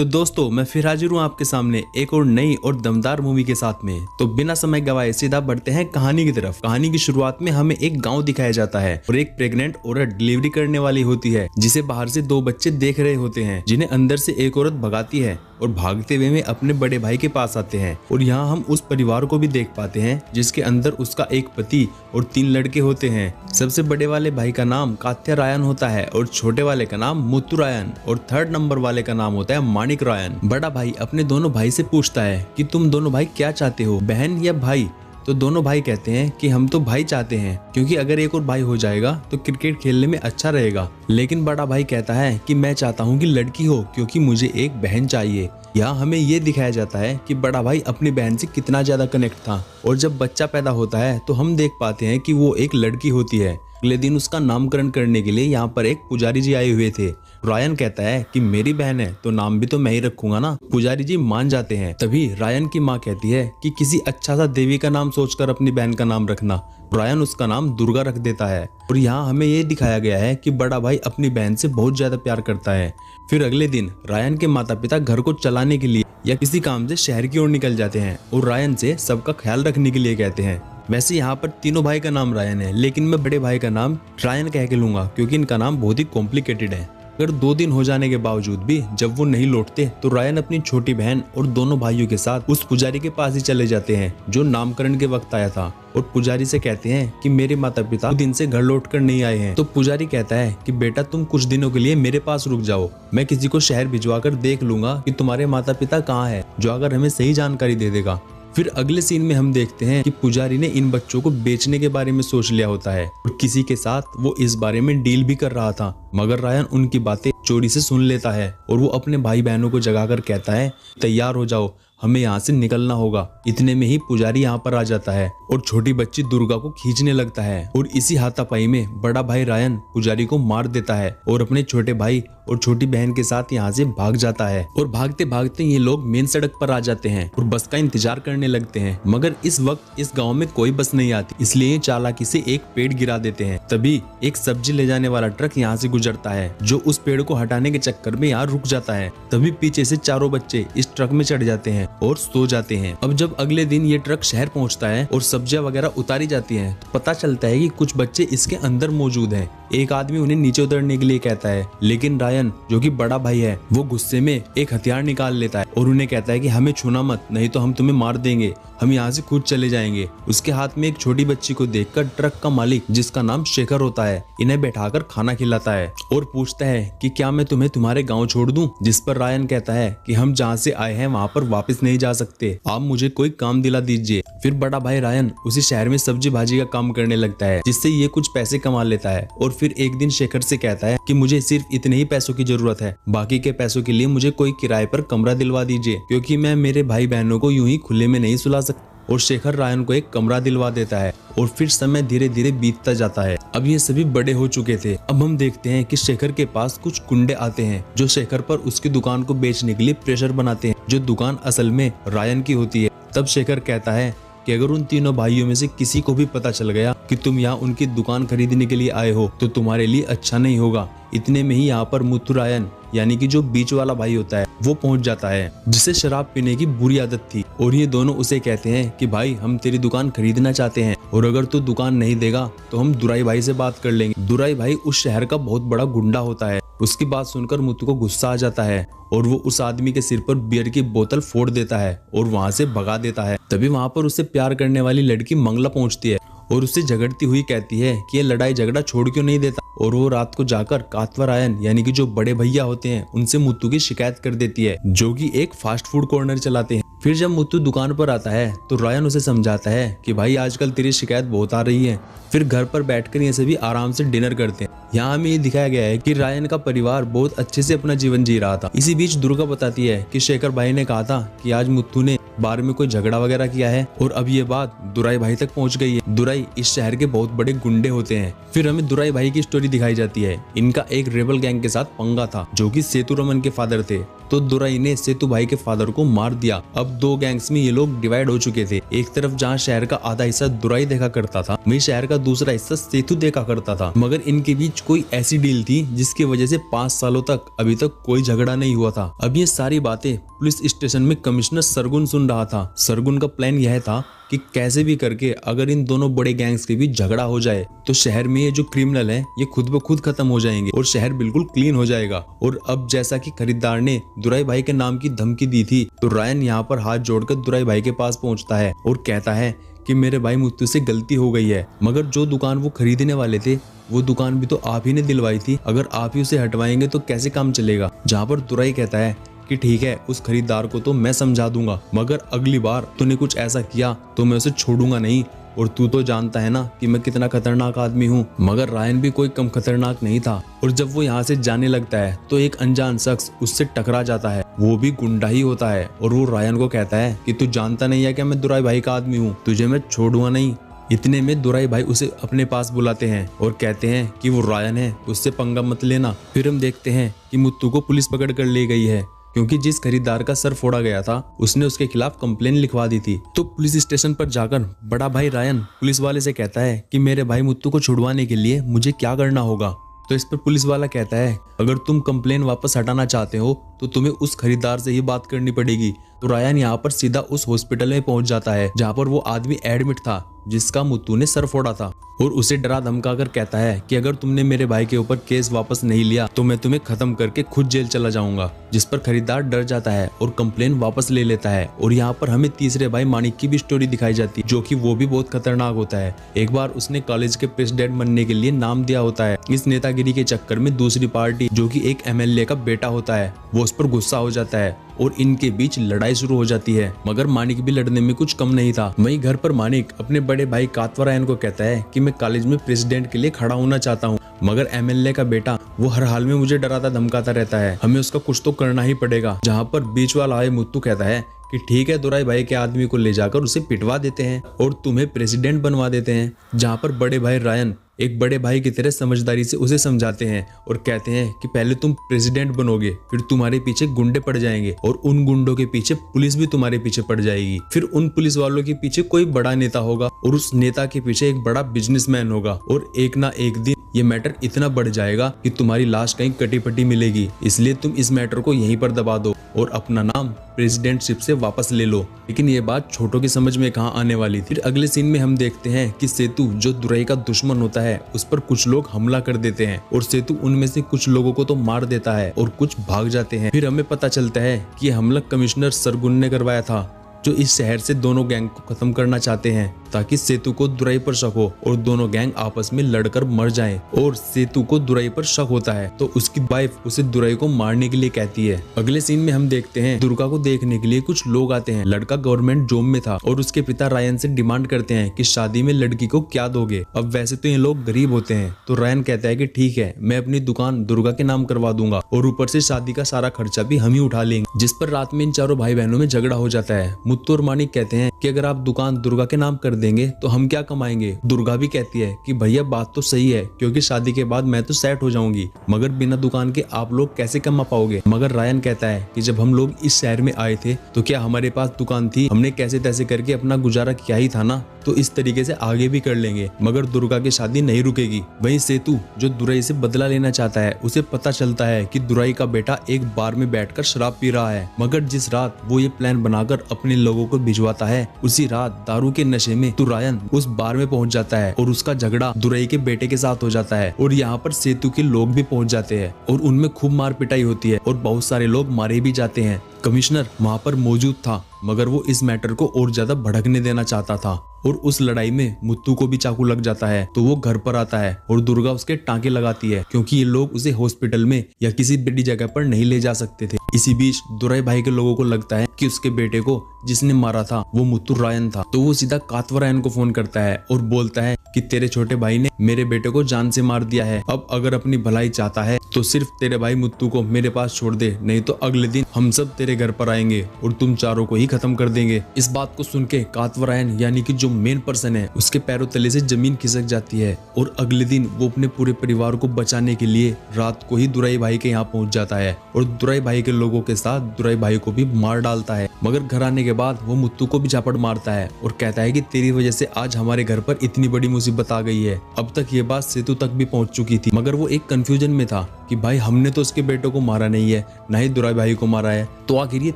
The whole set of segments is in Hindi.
तो दोस्तों मैं फिर हाजिर हूँ आपके सामने एक और नई और दमदार मूवी के साथ में। तो बिना समय गवाए सीधा बढ़ते हैं कहानी की तरफ। कहानी की शुरुआत में हमें एक गांव दिखाया जाता है और एक प्रेग्नेंट औरत डिलीवरी करने वाली होती है, जिसे बाहर से दो बच्चे देख रहे होते हैं, जिन्हें अंदर से एक औरत भगाती है और भागते हुए में अपने बड़े भाई के पास आते हैं। और यहाँ हम उस परिवार को भी देख पाते हैं जिसके अंदर उसका एक पति और 3 लड़के होते हैं। सबसे बड़े वाले भाई का नाम कात्या रायन होता है और छोटे वाले का नाम मुत्तु रायन और 3rd नंबर वाले का नाम होता है माणिक रायन। बड़ा भाई अपने दोनों भाई से पूछता है कि तुम दोनों भाई क्या चाहते हो, बहन या भाई? तो दोनों भाई कहते हैं कि हम तो भाई चाहते हैं, क्योंकि अगर एक और भाई हो जाएगा तो क्रिकेट खेलने में अच्छा रहेगा। लेकिन बड़ा भाई कहता है कि मैं चाहता हूँ कि लड़की हो, क्योंकि मुझे एक बहन चाहिए। यहाँ हमें ये दिखाया जाता है कि बड़ा भाई अपनी बहन से कितना ज्यादा कनेक्ट था। और जब बच्चा पैदा होता है तो हम देख पाते हैं कि वो एक लड़की होती है। अगले दिन उसका नामकरण करने के लिए यहाँ पर एक पुजारी जी आए हुए थे। रायन कहता है कि मेरी बहन है तो नाम भी तो मैं ही रखूंगा ना। पुजारी जी मान जाते हैं। तभी रायन की माँ कहती है कि किसी अच्छा सा देवी का नाम सोचकर अपनी बहन का नाम रखना। रायन उसका नाम दुर्गा रख देता है। और यहाँ हमें ये दिखाया गया है कि बड़ा भाई अपनी बहन से बहुत ज्यादा प्यार करता है। फिर अगले दिन रायन के माता पिता घर को चलाने के लिए या किसी काम से शहर की ओर निकल जाते हैं और रायन से सबका ख्याल रखने के लिए कहते हैं। वैसे यहाँ पर तीनों भाई का नाम रायन है, लेकिन मैं बड़े भाई का नाम रायन कह के लूंगा, क्योंकि इनका नाम बहुत ही कॉम्प्लिकेटेड है। अगर 2 दिन हो जाने के बावजूद भी जब वो नहीं लौटते तो रायन अपनी छोटी बहन और दोनों भाइयों के साथ उस पुजारी के पास ही चले जाते हैं जो नामकरण के वक्त आया था। और पुजारी से कहते हैं कि मेरे माता पिता दिन से घर लौट कर नहीं आए हैं। तो पुजारी कहता है कि बेटा तुम कुछ दिनों के लिए मेरे पास रुक जाओ, मैं किसी को शहर भिजवा कर देख लूंगा कि तुम्हारे माता पिता कहाँ है, जो अगर हमें सही जानकारी दे देगा। फिर अगले सीन में हम देखते हैं कि पुजारी ने इन बच्चों को बेचने के बारे में सोच लिया होता है और किसी के साथ वो इस बारे में डील भी कर रहा था। मगर रायन उनकी बातें चोरी से सुन लेता है और वो अपने भाई बहनों को जगाकर कहता है तैयार हो जाओ, हमें यहाँ से निकलना होगा। इतने में ही पुजारी यहाँ पर आ जाता है और छोटी बच्ची दुर्गा को खींचने लगता है। और इसी हाथापाई में बड़ा भाई रायन पुजारी को मार देता है और अपने छोटे भाई और छोटी बहन के साथ यहाँ से भाग जाता है। और भागते भागते ये लोग मेन सड़क पर आ जाते हैं और बस का इंतजार करने लगते हैं। मगर इस वक्त इस गाँव में कोई बस नहीं आती, इसलिए चालाकी से एक पेड़ गिरा देते हैं। तभी एक सब्जी ले जाने वाला ट्रक यहाँ से गुजरता है, जो उस पेड़ को हटाने के चक्कर में यहाँ रुक जाता है। तभी पीछे से चारों बच्चे इस ट्रक में चढ़ जाते हैं और सो जाते हैं। अब जब अगले दिन ये ट्रक शहर पहुंचता है और सब्जियां वगैरह उतारी जाती हैं, तो पता चलता है कि कुछ बच्चे इसके अंदर मौजूद हैं। एक आदमी उन्हें नीचे उतरने के लिए कहता है, लेकिन रायन जो कि बड़ा भाई है वो गुस्से में एक हथियार निकाल लेता है और उन्हें कहता है कि हमें छूना मत, नहीं तो हम तुम्हें मार देंगे, हम यहाँ से खुद चले जाएंगे। उसके हाथ में एक छोटी बच्ची को देखकर ट्रक का मालिक, जिसका नाम शेखर होता है, इन्हें बैठाकर खाना खिलाता है और पूछता है कि क्या मैं तुम्हें तुम्हारे गाँव छोड़ दूं? जिस पर रायन कहता है कि हम जहाँ से आए हैं वहाँ पर वापस नहीं जा सकते, आप मुझे कोई काम दिला दीजिए। फिर बड़ा भाई रायन उसी शहर में सब्जी भाजी का काम करने लगता है, जिससे ये कुछ पैसे कमा लेता है। और फिर एक दिन शेखर से कहता है कि मुझे सिर्फ इतने ही पैसों की जरूरत है, बाकी के पैसों के लिए मुझे कोई किराए पर कमरा दिलवा दीजिए, क्योंकि मैं मेरे भाई बहनों को यूं ही खुले में नहीं सुला सकता। और शेखर रायन को एक कमरा दिलवा देता है और फिर समय धीरे धीरे बीतता जाता है। अब ये सभी बड़े हो चुके थे। अब हम देखते हैं कि शेखर के पास कुछ गुंडे आते हैं जो शेखर पर उसकी दुकान को बेचने के लिए प्रेशर बनाते हैं, जो दुकान असल में रायन की होती है। तब शेखर कहता है कि अगर उन तीनों भाइयों में से किसी को भी पता चल गया कि तुम यहाँ उनकी दुकान खरीदने के लिए आए हो तो तुम्हारे लिए अच्छा नहीं होगा। इतने में ही यहाँ पर मुत्तु रायन यानी कि जो बीच वाला भाई होता है वो पहुंच जाता है, जिसे शराब पीने की बुरी आदत थी। और ये दोनों उसे कहते हैं कि भाई हम तेरी दुकान खरीदना चाहते हैं और अगर तू दुकान नहीं देगा तो हम दुराई भाई से बात कर लेंगे। दुराई भाई उस शहर का बहुत बड़ा गुंडा होता है। उसकी बात सुनकर मुत्तु को गुस्सा आ जाता है और वो उस आदमी के सिर पर बियर की बोतल फोड़ देता है और वहाँ से भगा देता है। तभी वहाँ पर उससे प्यार करने वाली लड़की मंगला पहुँचती है और उससे झगड़ती हुई कहती है कि ये लड़ाई झगड़ा छोड़ क्यों नहीं देता। और वो रात को जाकर कातवा रायन यानी कि जो बड़े भैया होते हैं उनसे मुत्तु की शिकायत कर देती है, जो कि एक फास्ट फूड कॉर्नर चलाते हैं। फिर जब मुत्तु दुकान पर आता है तो रायन उसे समझाता है कि भाई आजकल तेरी शिकायत बहुत आ रही है। फिर घर पर बैठकर ये सभी आराम से डिनर करते हैं। यहाँ हमें ये दिखाया गया है कि रायन का परिवार बहुत अच्छे से अपना जीवन जी रहा था। इसी बीच दुर्गा बताती है कि शेखर भाई ने कहा था कि आज मुत्तु ने बार में कोई झगड़ा वगैरह किया है। और अब ये बात दुराई भाई तक पहुंच गई है। दुराई इस शहर के बहुत बड़े गुंडे होते हैं। फिर हमें दुराई भाई की स्टोरी दिखाई जाती है। इनका एक रेबल गैंग के साथ पंगा था जो कि सेतु रमन के फादर थे। तो दुराई ने सेतु भाई के फादर को मार दिया। अब दो गैंग्स में ये लोग डिवाइड हो चुके थे। एक तरफ जहाँ शहर का आधा हिस्सा दुराई देखा करता था, वहीं शहर का दूसरा हिस्सा सेतु देखा करता था। मगर इनके बीच कोई ऐसी डील थी जिसकी वजह से 5 सालों तक अभी तक कोई झगड़ा नहीं हुआ था। अब ये सारी बातें पुलिस स्टेशन में कमिश्नर सरगुन सुन रहा था। सरगुन का प्लान यह था कि कैसे भी करके अगर इन दोनों बड़े गैंग्स के बीच झगड़ा हो जाए तो शहर में ये जो क्रिमिनल है ये खुद ब खुद खत्म हो जाएंगे और शहर बिल्कुल क्लीन हो जाएगा। और अब जैसा कि खरीदार ने दुराई भाई के नाम की धमकी दी थी, तो रायन यहाँ पर हाथ जोड़कर दुराई भाई के पास पहुंचता है और कहता है कि मेरे भाई मुत्तू से गलती हो गई है, मगर जो दुकान वो खरीदने वाले थे वो दुकान भी तो आप ही ने दिलवाई थी, अगर आप ही उसे हटवाएंगे तो कैसे काम चलेगा। जहाँ पर दुराई कहता है कि ठीक है, उस खरीदार को तो मैं समझा दूंगा, मगर अगली बार तूने कुछ ऐसा किया तो मैं उसे छोड़ूंगा नहीं, और तू तो जानता है ना कि मैं कितना खतरनाक आदमी हूँ। मगर रायन भी कोई कम खतरनाक नहीं था। और जब वो यहाँ से जाने लगता है तो एक अनजान शख्स उससे टकरा जाता है। वो भी गुंडा ही होता है और वो रायन को कहता है कि तू जानता नहीं है कि मैं दुराई भाई का आदमी हूँ, तुझे मैं छोड़ूंगा नहीं। इतने में दुराई भाई उसे अपने पास बुलाते हैं और कहते हैं कि वो रायन है, उससे पंगा मत लेना। फिर हम देखते हैं कि मुत्तू को पुलिस पकड़ कर ले गई है, क्योंकि जिस खरीदार का सर फोड़ा गया था उसने उसके खिलाफ कंप्लेन लिखवा दी थी। तो पुलिस स्टेशन पर जाकर बड़ा भाई रायन पुलिस वाले से कहता है कि मेरे भाई मुत्तू को छुड़वाने के लिए मुझे क्या करना होगा। तो इस पर पुलिस वाला कहता है अगर तुम कंप्लेन वापस हटाना चाहते हो तो तुम्हें उस खरीदार से ही बात करनी पड़ेगी। तो रायन यहाँ पर सीधा उस हॉस्पिटल में पहुंच जाता है जहाँ पर वो आदमी एडमिट था जिसका मुत्तू ने सर फोड़ा था, और उसे डरा धमका कर कहता है कि अगर तुमने मेरे भाई के ऊपर केस वापस नहीं लिया तो मैं तुम्हें खत्म करके खुद जेल चला जाऊंगा। जिस पर खरीदार डर जाता है और कंप्लेन वापस ले लेता है। और यहाँ पर हमें तीसरे भाई मानिक की भी स्टोरी दिखाई जाती है, जो कि वो भी बहुत खतरनाक होता है। एक बार उसने कॉलेज के प्रेसिडेंट बनने के लिए नाम दिया होता है। इस नेतागिरी के चक्कर में दूसरी पार्टी जो कि एक एमएलए का बेटा होता है वो उस पर गुस्सा हो जाता है और इनके बीच लड़ाई शुरू हो जाती है। मगर मानिक भी लड़ने में कुछ कम नहीं था। वहीं घर पर मानिक अपने बड़े भाई कातवरायन को कहता है कि मैं कॉलेज में प्रेसिडेंट के लिए खड़ा होना चाहता हूँ, मगर एमएलए का बेटा वो हर हाल में मुझे डराता धमकाता रहता है, हमें उसका कुछ तो करना ही पड़ेगा। जहाँ पर बीच वाला आए मुत्तू कहता है कि ठीक है, दुराई भाई के आदमी को ले जाकर उसे पिटवा देते हैं और तुम्हें प्रेसिडेंट बनवा देते हैं। जहाँ पर बड़े भाई रायन एक बड़े भाई की तरह समझदारी से उसे समझाते हैं और कहते हैं कि पहले तुम प्रेसिडेंट बनोगे, फिर तुम्हारे पीछे गुंडे पड़ जाएंगे और उन गुंडों के पीछे पुलिस भी तुम्हारे पीछे पड़ जाएगी। फिर उन पुलिस वालों के पीछे कोई बड़ा नेता होगा और उस नेता के पीछे एक बड़ा बिजनेसमैन होगा, और एक ना एक दिन ये मैटर इतना बढ़ जाएगा कि तुम्हारी लाश कहीं कटी पटी मिलेगी। इसलिए तुम इस मैटर को यहीं पर दबा दो और अपना नाम प्रेसिडेंटशिप से वापस ले लो। लेकिन ये बात छोटों की समझ में कहाँ आने वाली थी। फिर अगले सीन में हम देखते हैं कि सेतु जो दुराई का दुश्मन होता है उस पर कुछ लोग हमला कर देते हैं और सेतु उनमें से कुछ लोगों को तो मार देता है और कुछ भाग जाते हैं। फिर हमें पता चलता है कि ये हमला कमिश्नर सरगुन ने करवाया था, जो इस शहर से दोनों गैंग को खत्म करना चाहते हैं ताकि सेतु को दुराई पर शक हो और दोनों गैंग आपस में लड़कर मर जाएं। और सेतु को दुराई पर शक होता है तो उसकी वाइफ उसे दुराई को मारने के लिए कहती है। अगले सीन में हम देखते हैं दुर्गा को देखने के लिए कुछ लोग आते हैं। लड़का गवर्नमेंट जॉब में था और उसके पिता रायन से डिमांड करते हैं कि शादी में लड़की को क्या दोगे। अब वैसे तो ये लोग गरीब होते हैं, तो रायन कहता है कि ठीक है, मैं अपनी दुकान दुर्गा के नाम करवा दूंगा और ऊपर से शादी का सारा खर्चा भी हम ही उठा लेंगे। जिस पर रात में इन चारों भाई बहनों में झगड़ा हो जाता है। मुत्तू और मानिक कहते हैं कि अगर आप दुकान दुर्गा के नाम कर देंगे तो हम क्या कमाएंगे। दुर्गा भी कहती है कि भैया बात तो सही है, क्योंकि शादी के बाद मैं तो सेट हो जाऊंगी, मगर बिना दुकान के आप लोग कैसे कमा पाओगे। मगर रायन कहता है कि जब हम लोग इस शहर में आए थे तो क्या हमारे पास दुकान थी, हमने कैसे तैसे करके अपना गुजारा किया ही था ना, तो इस तरीके से आगे भी कर लेंगे, मगर दुर्गा की शादी नहीं रुकेगी। वहीं सेतु जो दुराई से बदला लेना चाहता है, उसे पता चलता है कि दुराई का बेटा एक बार में बैठकर शराब पी रहा है। मगर जिस रात वो ये प्लान बनाकर अपने लोगों को भिजवाता है, उसी रात दारू के नशे में रायन उस बार में पहुंच जाता है और उसका झगड़ा दुराई के बेटे के साथ हो जाता है। और यहाँ पर सेतु के लोग भी पहुंच जाते हैं और उनमें खूब मार पिटाई होती है और बहुत सारे लोग मारे भी जाते हैं। कमिश्नर वहां पर मौजूद था, मगर वो इस मैटर को और ज्यादा भड़कने देना चाहता था और उस लड़ाई में मुत्तू को भी चाकू लग जाता है। तो वो घर पर आता है और दुर्गा उसके टांके लगाती है, क्योंकि ये लोग उसे हॉस्पिटल में या किसी बड़ी जगह पर नहीं ले जा सकते थे। इसी बीच दुराई भाई के लोगों को लगता है कि उसके बेटे को जिसने मारा था वो मुत्तू रायन था, तो वो सीधा कातवरायन को फोन करता है और बोलता है कि तेरे छोटे भाई ने मेरे बेटे को जान से मार दिया है। अब अगर अपनी भलाई चाहता है तो सिर्फ तेरे भाई मुत्तू को मेरे पास छोड़ दे, नहीं तो अगले दिन हम सब तेरे घर पर आएंगे और तुम चारों को ही खत्म कर देंगे। इस बात को सुन के कातवरायन यानी कि जो मेन पर्सन है उसके पैरों तले से जमीन खिसक जाती है और अगले दिन वो अपने पूरे परिवार को बचाने के लिए रात को ही दुराई भाई के यहाँ पहुंच जाता है और दुराई भाई के लोगों के साथ दुराई भाई को भी मार डालता है। मगर घर आने के बाद वो मुत्तू को भी झापड़ मारता है और कहता है कि तेरी वजह से आज हमारे घर पर इतनी बड़ी मुसीबत आ गई है। अब तक ये बात सेतु तक भी पहुंच चुकी थी, मगर वो एक कंफ्यूजन में था कि भाई हमने तो उसके बेटों को मारा नहीं है, ना ही दुराई भाई को मारा है, तो आखिर ये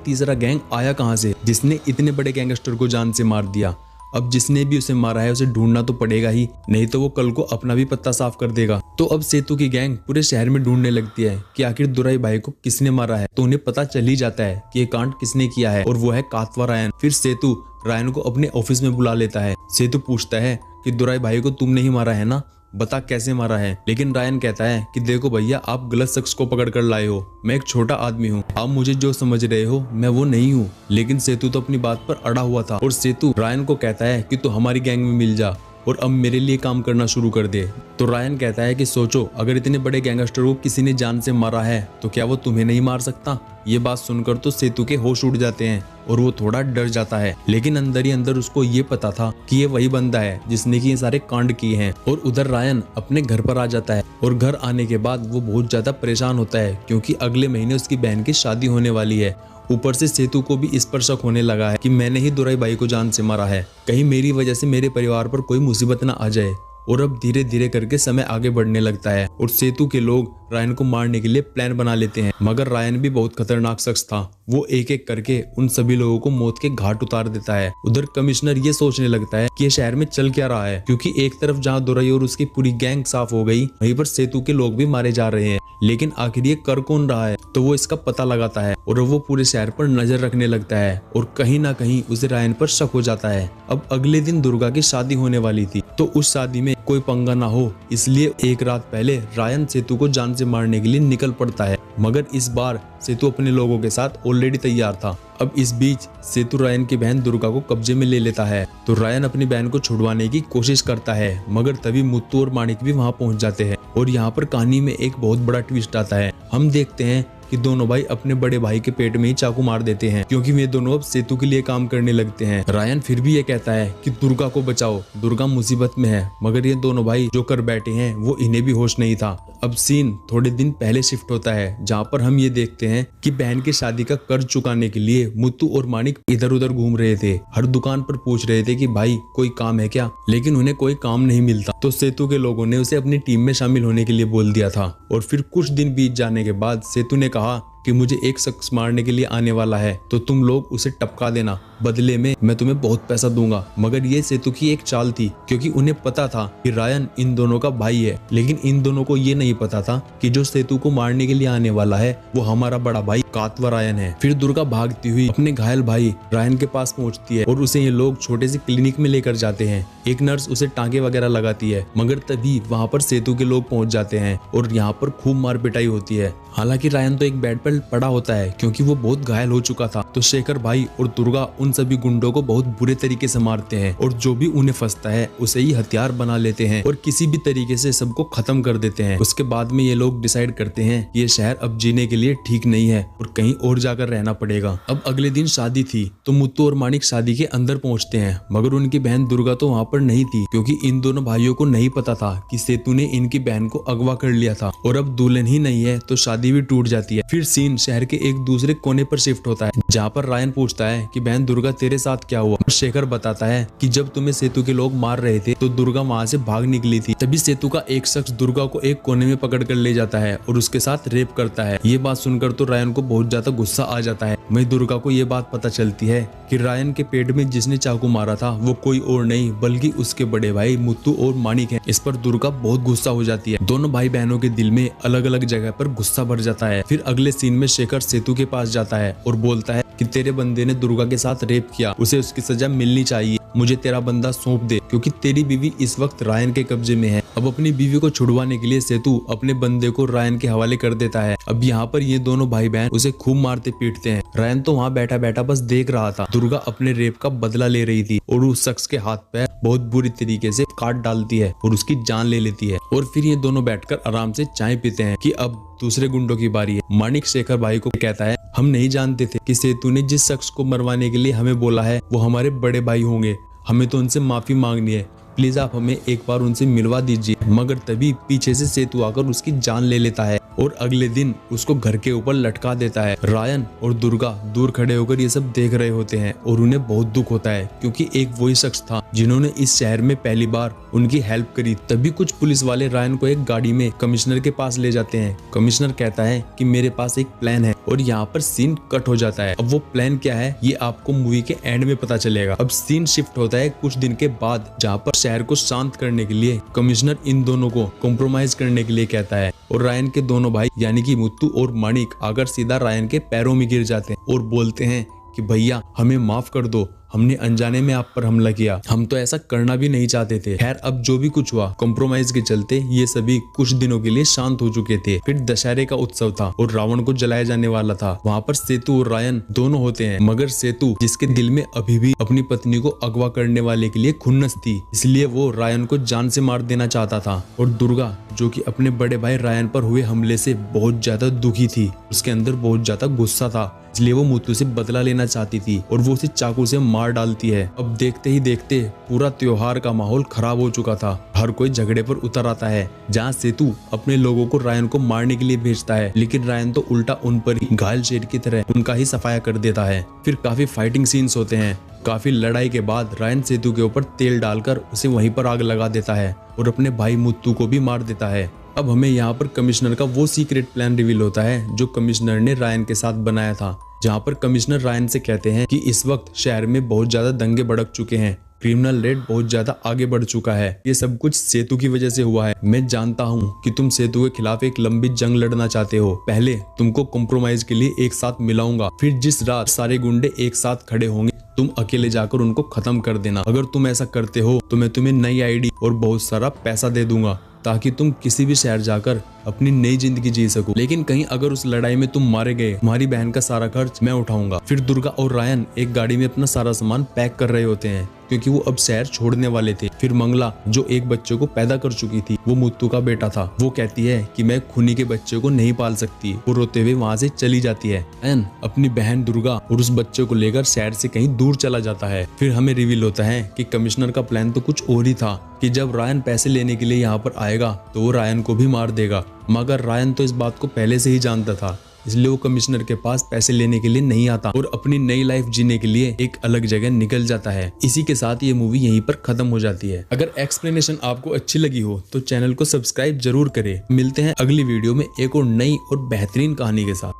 तीसरा गैंग आया कहाँ से जिसने इतने बड़े गैंगस्टर को जान से मार दिया। अब जिसने भी उसे मारा है उसे ढूंढना तो पड़ेगा ही, नहीं तो वो कल को अपना भी पत्ता साफ कर देगा। तो अब सेतु की गैंग पूरे शहर में ढूंढने लगती है कि आखिर दुराई भाई को किसने मारा है। तो उन्हें पता चल ही जाता है कि ये कांड किसने किया है और वो है कातवरायन। फिर सेतु रायन को अपने ऑफिस में बुला लेता है। सेतु पूछता है कि दुराई भाई को तुमने ही मारा है ना, बता कैसे मारा है। लेकिन रायन कहता है कि देखो भैया, आप गलत शख्स को पकड़ कर लाए हो, मैं एक छोटा आदमी हूँ, आप मुझे जो समझ रहे हो मैं वो नहीं हूँ। लेकिन सेतु तो अपनी बात पर अड़ा हुआ था और सेतु रायन को कहता है कि तू हमारी गैंग में मिल जा और अब मेरे लिए काम करना शुरू कर दे। तो रायन कहता है कि सोचो, अगर इतने बड़े गैंगस्टर को किसी ने जान से मारा है तो क्या वो तुम्हें नहीं मार सकता। ये बात सुनकर तो सेतु के होश उड़ जाते हैं और वो थोड़ा डर जाता है, लेकिन अंदर ही अंदर उसको ये पता था कि ये वही बंदा है जिसने कि ये सारे कांड किए हैं। और उधर रायन अपने घर पर आ जाता है और घर आने के बाद वो बहुत ज्यादा परेशान होता है क्योंकि अगले महीने उसकी बहन की शादी होने वाली है। ऊपर से सेतु को भी इस पर शक होने लगा है कि मैंने ही दुराई भाई को जान से मारा है, कहीं मेरी वजह से मेरे परिवार पर कोई मुसीबत ना आ जाए। और अब धीरे धीरे करके समय आगे बढ़ने लगता है और सेतु के लोग रायन को मारने के लिए प्लान बना लेते हैं। मगर रायन भी बहुत खतरनाक शख्स था, वो एक एक करके उन सभी लोगों को मौत के घाट उतार देता है। उधर कमिश्नर ये सोचने लगता है कि ये शहर में चल क्या रहा है, क्योंकि एक तरफ जहाँ दुराई और उसकी पूरी गैंग साफ हो गई, वहीं पर सेतु के लोग भी मारे जा रहे हैं। लेकिन आखिर ये कर कौन रहा है, तो वो इसका पता लगाता है और वो पूरे शहर पर नजर रखने लगता है और कहीं ना कहीं उसे रायन पर शक हो जाता है। अब अगले दिन दुर्गा की शादी होने वाली थी, तो उस शादी में कोई पंगा ना हो इसलिए एक रात पहले रायन सेतु को जान से मारने के लिए निकल पड़ता है। मगर इस बार सेतु अपने लोगों के साथ ऑलरेडी तैयार था। अब इस बीच सेतु रायन की बहन दुर्गा को कब्जे में ले लेता है, तो रायन अपनी बहन को छुड़वाने की कोशिश करता है, मगर तभी मुत्तू और माणिक भी वहां पहुंच जाते हैं। और यहाँ पर कहानी में एक बहुत बड़ा ट्विस्ट आता है। हम देखते हैं कि दोनों भाई अपने बड़े भाई के पेट में ही चाकू मार देते हैं, क्योंकि वे दोनों अब सेतु के लिए काम करने लगते हैं। रायन फिर भी ये कहता है कि दुर्गा को बचाओ, दुर्गा मुसीबत में है, मगर ये दोनों भाई जो कर बैठे हैं वो इन्हें भी होश नहीं था। अब सीन थोड़े दिन पहले शिफ्ट होता है, जहाँ पर हम ये देखते हैं कि बहन की शादी का कर्ज चुकाने के लिए मुत्तू और माणिक इधर उधर घूम रहे थे। हर दुकान पर पूछ रहे थे कि भाई कोई काम है क्या, लेकिन उन्हें कोई काम नहीं मिलता। तो सेतु के लोगों ने उसे अपनी टीम में शामिल होने के लिए बोल दिया था। और फिर कुछ दिन बीत जाने के बाद सेतु ने कहा कि मुझे एक शख्स मारने के लिए आने वाला है, तो तुम लोग उसे टपका देना, बदले में मैं तुम्हें बहुत पैसा दूंगा। मगर ये सेतु की एक चाल थी, क्योंकि उन्हें पता था कि रायन इन दोनों का भाई है, लेकिन इन दोनों को ये नहीं पता था कि जो सेतु को मारने के लिए आने वाला है वो हमारा बड़ा भाई कातवरायन है। फिर दुर्गा भागती हुई अपने घायल भाई रायन के पास पहुंचती है और उसे ये लोग छोटे से क्लिनिक में लेकर जाते हैं। एक नर्स उसे टांके वगैरह लगाती है, मगर तभी वहाँ पर सेतु के लोग पहुंच जाते हैं और यहाँ पर खूब मार पिटाई होती है। हालांकि रायन तो एक बेड पर पड़ा होता है क्योंकि वो बहुत घायल हो चुका था। तो शेखर भाई और दुर्गा उन सभी गुंडों को बहुत बुरे तरीके से मारते हैं और जो भी उन्हें फंसता है उसे ही हथियार बना लेते हैं और किसी भी तरीके से सबको खत्म कर देते हैं। उसके बाद में ये लोग डिसाइड करते हैं कि ये शहर अब जीने के लिए ठीक नहीं है और कहीं और जाकर रहना पड़ेगा। अब अगले दिन शादी थी, तो मुत्तू और माणिक शादी के अंदर पहुंचते हैं, मगर उनकी बहन दुर्गा तो वहाँ पर नहीं थी, क्योंकि इन दोनों भाइयों को नहीं पता था कि सेतु ने इनकी बहन को अगवा कर लिया था और अब दुल्हन ही नहीं है तो शादी भी टूट जाती है। फिर सीन शहर के एक दूसरे कोने पर शिफ्ट होता है, जहाँ पर रायन पूछता है कि बहन दुर्गा तेरे साथ क्या हुआ। शेखर बताता है कि जब तुम्हें सेतु के लोग मार रहे थे तो दुर्गा वहाँ से भाग निकली थी। तभी सेतु का एक शख्स दुर्गा को एक कोने में पकड़ कर ले जाता है और उसके साथ रेप करता है। ये बात सुनकर तो रायन को बहुत ज्यादा गुस्सा आ जाता है। वहीं दुर्गा को ये बात पता चलती है कि रायन के पेट में जिसने चाकू मारा था वो कोई और नहीं बल्कि उसके बड़े भाई मुत्तू और माणिक हैं। इस पर दुर्गा बहुत गुस्सा हो जाती है। दोनों भाई बहनों के दिल में अलग अलग जगह पर गुस्सा भर जाता है। फिर अगले सीन में शेखर सेतु के पास जाता है और बोलता है कि तेरे बंदे ने दुर्गा के साथ रेप किया, उसे उसकी सजा मिलनी चाहिए। मुझे तेरा बंदा सौंप दे, क्योंकि तेरी बीवी इस वक्त रायन के कब्जे में है। अब अपनी बीवी को छुड़वाने के लिए सेतु अपने बंदे को रायन के हवाले कर देता है। अब यहाँ पर ये दोनों भाई बहन उसे खूब मारते पीटते हैं। रायन तो वहाँ बैठा बैठा बस देख रहा था। दुर्गा अपने रेप का बदला ले रही थी और उस शख्स के हाथ पैर बहुत बुरी तरीके से काट डालती है और उसकी जान ले लेती है। और फिर ये दोनों बैठकर आराम से चाय पीते हैं कि अब दूसरे गुंडों की बारी है। माणिक शेखर भाई को कहता है, हम नहीं जानते थे कि सेतु ने जिस शख्स को मरवाने के लिए हमें बोला है वो हमारे बड़े भाई होंगे। हमें तो उनसे माफी मांगनी है, प्लीज आप हमें एक बार उनसे मिलवा दीजिए। मगर तभी पीछे से सेतु आकर उसकी जान ले लेता है और अगले दिन उसको घर के ऊपर लटका देता है। रायन और दुर्गा दूर खड़े होकर ये सब देख रहे होते हैं और उन्हें बहुत दुख होता है, क्योंकि एक वही शख्स था जिन्होंने इस शहर में पहली बार उनकी हेल्प करी। तभी कुछ पुलिस वाले रायन को एक गाड़ी में कमिश्नर के पास ले जाते हैं। कमिश्नर कहता है कि मेरे पास एक प्लान है और यहाँ पर सीन कट हो जाता है। अब वो प्लान क्या है ये आपको मूवी के एंड में पता चलेगा। अब सीन शिफ्ट होता है कुछ दिन के बाद, जहाँ पर शहर को शांत करने के लिए कमिश्नर इन दोनों को कॉम्प्रोमाइज करने के लिए कहता है और रायन के दोनों भाई यानी कि मुत्तू और माणिक आकर सीधा रायन के पैरों में गिर जाते हैं और बोलते हैं कि भैया हमें माफ कर दो, हमने अनजाने में आप पर हमला किया, हम तो ऐसा करना भी नहीं चाहते थे। खैर अब जो भी कुछ हुआ, कॉम्प्रोमाइज के चलते ये सभी कुछ दिनों के लिए शांत हो चुके थे। फिर दशहरे का उत्सव था और रावण को जलाया जाने वाला था। वहाँ पर सेतु और रायन दोनों होते हैं, मगर सेतु जिसके दिल में अभी भी अपनी पत्नी को अगवा करने वाले के लिए खुन्नस थी, इसलिए वो रायन को जान से मार देना चाहता था। और दुर्गा जो कि अपने बड़े भाई रायन पर हुए हमले से बहुत ज्यादा दुखी थी, उसके अंदर बहुत ज्यादा गुस्सा था, इसलिए वो मुत्तू से बदला लेना चाहती थी और वो उसे चाकू से मार डालती है। अब देखते ही देखते पूरा त्योहार का माहौल खराब हो चुका था। हर कोई झगड़े पर उतर आता है, जहाँ सेतु अपने लोगों को रायन को मारने के लिए भेजता है, लेकिन रायन तो उल्टा उन पर ही घायल शेर की तरह उनका ही सफाया कर देता है। फिर काफी फाइटिंग सीन्स होते हैं। काफी लड़ाई के बाद रायन सेतु के ऊपर तेल डालकर उसे वहीं पर आग लगा देता है और अपने भाई मुत्तू को भी मार देता है। अब हमें यहाँ पर कमिश्नर का वो सीक्रेट प्लान रिवील होता है जो कमिश्नर ने रायन के साथ बनाया था, जहाँ पर कमिश्नर रायन से कहते हैं कि इस वक्त शहर में बहुत ज्यादा दंगे भड़क चुके हैं, क्रिमिनल रेट बहुत ज्यादा आगे बढ़ चुका है, ये सब कुछ सेतु की वजह से हुआ है। मैं जानता हूँ कि तुम सेतु के खिलाफ एक लंबी जंग लड़ना चाहते हो, पहले तुमको कॉम्प्रोमाइज के लिए एक साथ मिलाऊंगा, फिर जिस रात सारे गुंडे एक साथ खड़े होंगे तुम अकेले जाकर उनको खत्म कर देना। अगर तुम ऐसा करते हो तो मैं तुम्हें नई आईडी और बहुत सारा पैसा दे दूंगा ताकि तुम किसी भी शहर जाकर अपनी नई जिंदगी जी सको। लेकिन कहीं अगर उस लड़ाई में तुम मारे गए, तुम्हारी बहन का सारा खर्च मैं उठाऊंगा। फिर दुर्गा और रायन एक गाड़ी में अपना सारा सामान पैक कर रहे होते हैं क्योंकि वो अब शहर छोड़ने वाले थे। फिर मंगला जो एक बच्चे को पैदा कर चुकी थी, वो मुत्तू का बेटा था, वो कहती है कि मैं खूनी के बच्चे को नहीं पाल सकती। वो रोते हुए वहाँ से चली जाती है। रायन अपनी बहन दुर्गा और उस बच्चे को लेकर शहर से कहीं दूर चला जाता है। फिर हमें रिवील होता है कि कमिश्नर का प्लान तो कुछ और ही था कि जब रायन पैसे लेने के लिए यहाँ पर आएगा तो वो रायन को भी मार देगा, मगर रायन तो इस बात को पहले से ही जानता था, इसलिए वो कमिश्नर के पास पैसे लेने के लिए नहीं आता और अपनी नई लाइफ जीने के लिए एक अलग जगह निकल जाता है। इसी के साथ ये मूवी यहीं पर खत्म हो जाती है। अगर एक्सप्लेनेशन आपको अच्छी लगी हो तो चैनल को सब्सक्राइब जरूर करें। मिलते हैं अगली वीडियो में एक और नई और बेहतरीन कहानी के साथ।